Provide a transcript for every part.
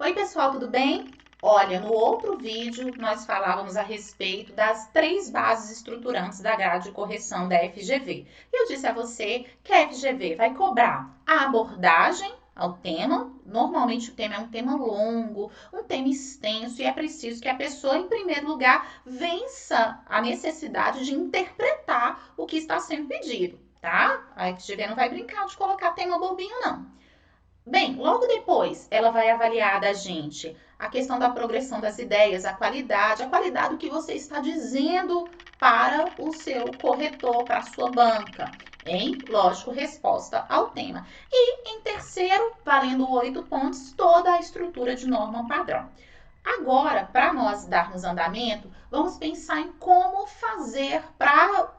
Oi pessoal, tudo bem? Olha, no outro vídeo nós falávamos a respeito das 3 bases estruturantes da grade de correção da FGV. E eu disse a você que a FGV vai cobrar a abordagem ao tema. Normalmente o tema é um tema longo, um tema extenso, e é preciso que a pessoa, em primeiro lugar, vença a necessidade de interpretar o que está sendo pedido, tá? A FGV não vai brincar de colocar tema bobinho, não. Bem, logo depois ela vai avaliar da gente a questão da progressão das ideias, a qualidade do que você está dizendo para o seu corretor, para a sua banca, em, lógico, resposta ao tema. E em terceiro, valendo 8 pontos, toda a estrutura de norma padrão. Agora, para nós darmos andamento, vamos pensar em como fazer para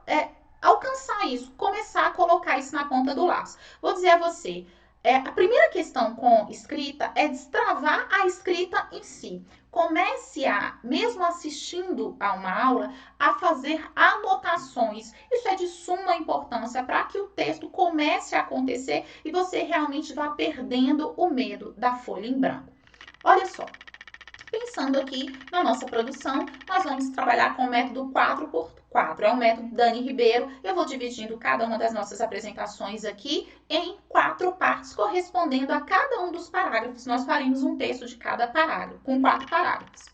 alcançar isso, começar a colocar isso na ponta do lápis. Vou dizer a você, a primeira questão com escrita é destravar a escrita em si. Comece a, mesmo assistindo a uma aula, a fazer anotações. Isso é de suma importância para que o texto comece a acontecer e você realmente vá perdendo o medo da folha em branco. Olha só. Pensando aqui na nossa produção, nós vamos trabalhar com o método 4x4. É o método Dani Ribeiro. Eu vou dividindo cada uma das nossas apresentações aqui em 4 partes, correspondendo a cada um dos parágrafos. Nós faremos um texto de cada parágrafo, com 4 parágrafos.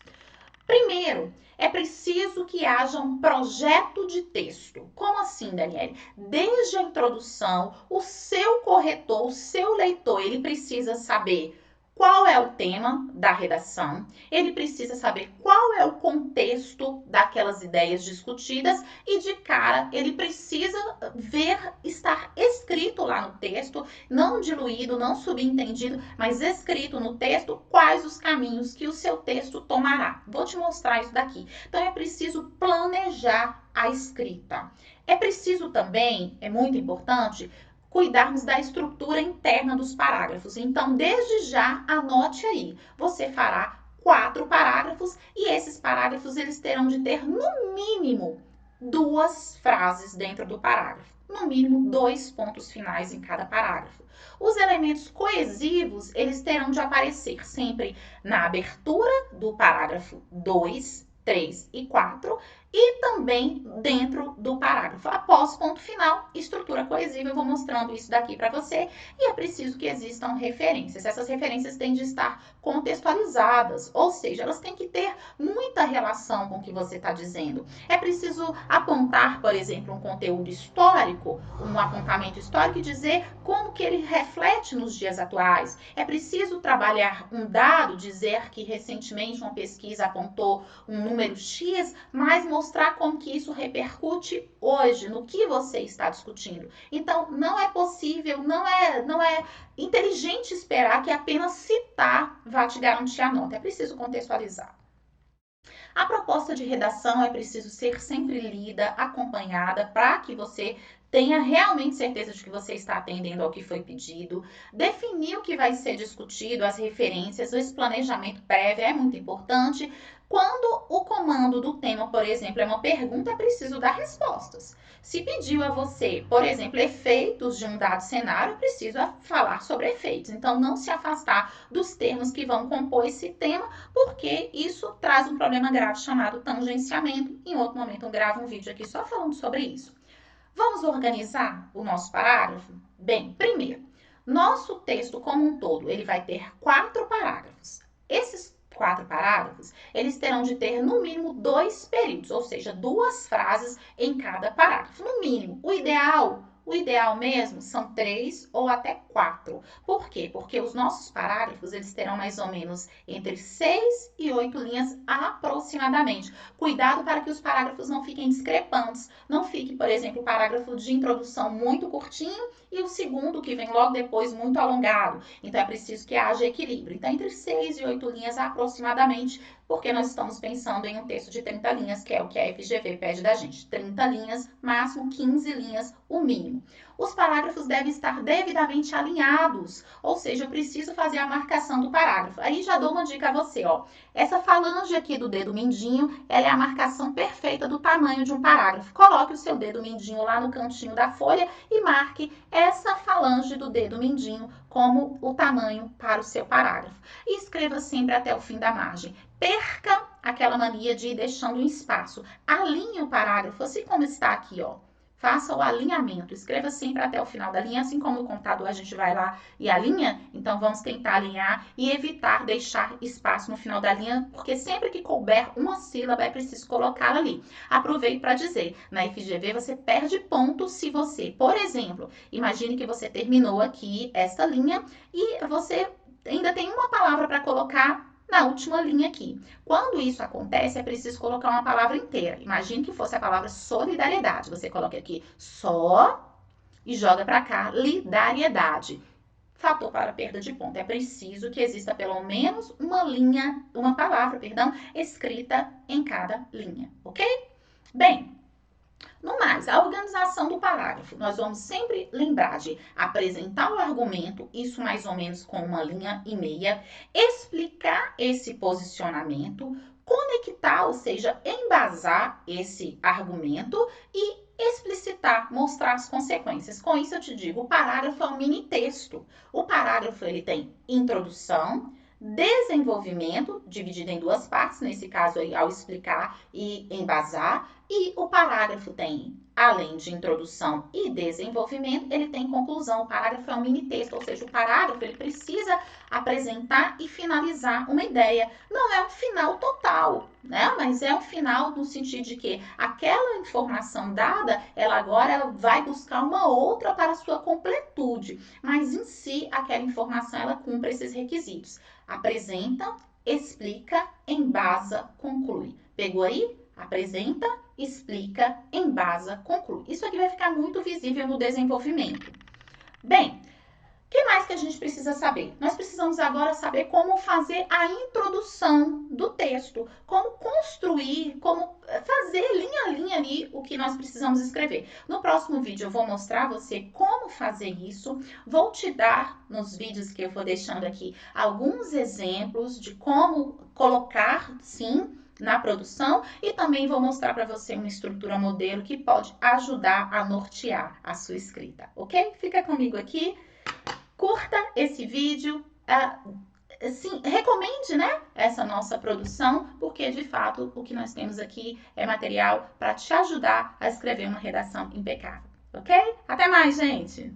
Primeiro, é preciso que haja um projeto de texto. Como assim, Daniele? Desde a introdução, o seu corretor, o seu leitor, ele precisa saber qual é o tema da redação, ele precisa saber qual é o contexto daquelas ideias discutidas e, de cara, ele precisa ver estar escrito lá no texto, não diluído, não subentendido, mas escrito no texto quais os caminhos que o seu texto tomará. Vou te mostrar isso daqui. Então, é preciso planejar a escrita. É preciso também, é muito importante, cuidarmos da estrutura interna dos parágrafos. Então, desde já, anote aí. Você fará 4 parágrafos e esses parágrafos eles terão de ter, no mínimo, 2 frases dentro do parágrafo. No mínimo, 2 pontos finais em cada parágrafo. Os elementos coesivos, eles terão de aparecer sempre na abertura do parágrafo 2, 3 e 4 e também dentro do parágrafo. Após ponto final, estrutura coesiva, eu vou mostrando isso daqui para você e é preciso que existam referências. Essas referências têm de estar contextualizadas, ou seja, elas têm que ter muita relação com o que você está dizendo. É preciso apontar, por exemplo, um conteúdo histórico, um apontamento histórico e dizer como que ele reflete nos dias atuais. É preciso trabalhar um dado, dizer que recentemente uma pesquisa apontou um número X, mas mostrar como que isso repercute hoje, no que você está discutindo. Então, não é possível, não é inteligente esperar que apenas citar vá te garantir a nota. É preciso contextualizar. A proposta de redação é preciso ser sempre lida, acompanhada, para que você tenha realmente certeza de que você está atendendo ao que foi pedido. Definir o que vai ser discutido, as referências, esse planejamento prévio é muito importante. Quando o comando do tema, por exemplo, é uma pergunta, é preciso dar respostas. Se pediu a você, por exemplo, efeitos de um dado cenário, é preciso falar sobre efeitos. Então, não se afastar dos termos que vão compor esse tema, porque isso traz um problema grave chamado tangenciamento. Em outro momento, eu gravo um vídeo aqui só falando sobre isso. Vamos organizar o nosso parágrafo? Bem, primeiro, nosso texto como um todo, ele vai ter 4 parágrafos. Esses 4 parágrafos, eles terão de ter no mínimo 2 períodos, ou seja, 2 frases em cada parágrafo. No mínimo, o ideal mesmo são 3 ou até 4. Por quê? Porque os nossos parágrafos, eles terão mais ou menos entre 6 e 8 linhas aproximadamente. Cuidado para que os parágrafos não fiquem discrepantes. Não fique, por exemplo, o parágrafo de introdução muito curtinho e o segundo, que vem logo depois, muito alongado. Então, é preciso que haja equilíbrio. Então, entre 6 e 8 linhas aproximadamente, porque nós estamos pensando em um texto de 30 linhas, que é o que a FGV pede da gente. 30 linhas, máximo 15 linhas, o mínimo. Os parágrafos devem estar devidamente alinhados, ou seja, eu preciso fazer a marcação do parágrafo. Aí já dou uma dica a você, ó. Essa falange aqui do dedo mindinho, ela é a marcação perfeita do tamanho de um parágrafo. Coloque o seu dedo mindinho lá no cantinho da folha e marque essa falange do dedo mindinho como o tamanho para o seu parágrafo. E escreva sempre até o fim da margem. Perca aquela mania de ir deixando um espaço. Alinhe o parágrafo, assim como está aqui, ó. Faça o alinhamento, escreva sempre até o final da linha, assim como no computador a gente vai lá e alinha, então vamos tentar alinhar e evitar deixar espaço no final da linha, porque sempre que couber uma sílaba é preciso colocá-la ali. Aproveito para dizer, na FGV você perde ponto se você, por exemplo, imagine que você terminou aqui esta linha e você ainda tem uma palavra para colocar na última linha aqui. Quando isso acontece, é preciso colocar uma palavra inteira. Imagine que fosse a palavra solidariedade. Você coloca aqui só e joga para cá lidariedade. Fator para perda de ponto. É preciso que exista pelo menos uma palavra, escrita em cada linha, ok? Bem, no mais, a organização do parágrafo, nós vamos sempre lembrar de apresentar o argumento, isso mais ou menos com uma linha e meia, explicar esse posicionamento, conectar, ou seja, embasar esse argumento e explicitar, mostrar as consequências. Com isso eu te digo, o parágrafo é um mini texto. O parágrafo ele tem introdução, desenvolvimento, dividido em duas partes, nesse caso aí ao explicar e embasar, e o parágrafo tem, além de introdução e desenvolvimento, ele tem conclusão. O parágrafo é um mini texto, ou seja, o parágrafo ele precisa apresentar e finalizar uma ideia. Não é um final total, né? Mas é um final no sentido de que aquela informação dada, ela vai buscar uma outra para sua completude. Mas em si, aquela informação ela cumpre esses requisitos. Apresenta, explica, embasa, conclui. Pegou aí? Apresenta, explica, embasa, conclui. Isso aqui vai ficar muito visível no desenvolvimento. Bem, o que mais que a gente precisa saber? Nós precisamos agora saber como fazer a introdução do texto, como construir, como fazer linha a linha ali o que nós precisamos escrever. No próximo vídeo eu vou mostrar a você como fazer isso, vou te dar nos vídeos que eu vou deixando aqui alguns exemplos de como colocar, sim, na produção e também vou mostrar para você uma estrutura modelo que pode ajudar a nortear a sua escrita, ok? Fica comigo aqui. Curta esse vídeo, assim, recomende, né, essa nossa produção, porque de fato o que nós temos aqui é material para te ajudar a escrever uma redação impecável, ok? Até mais, gente!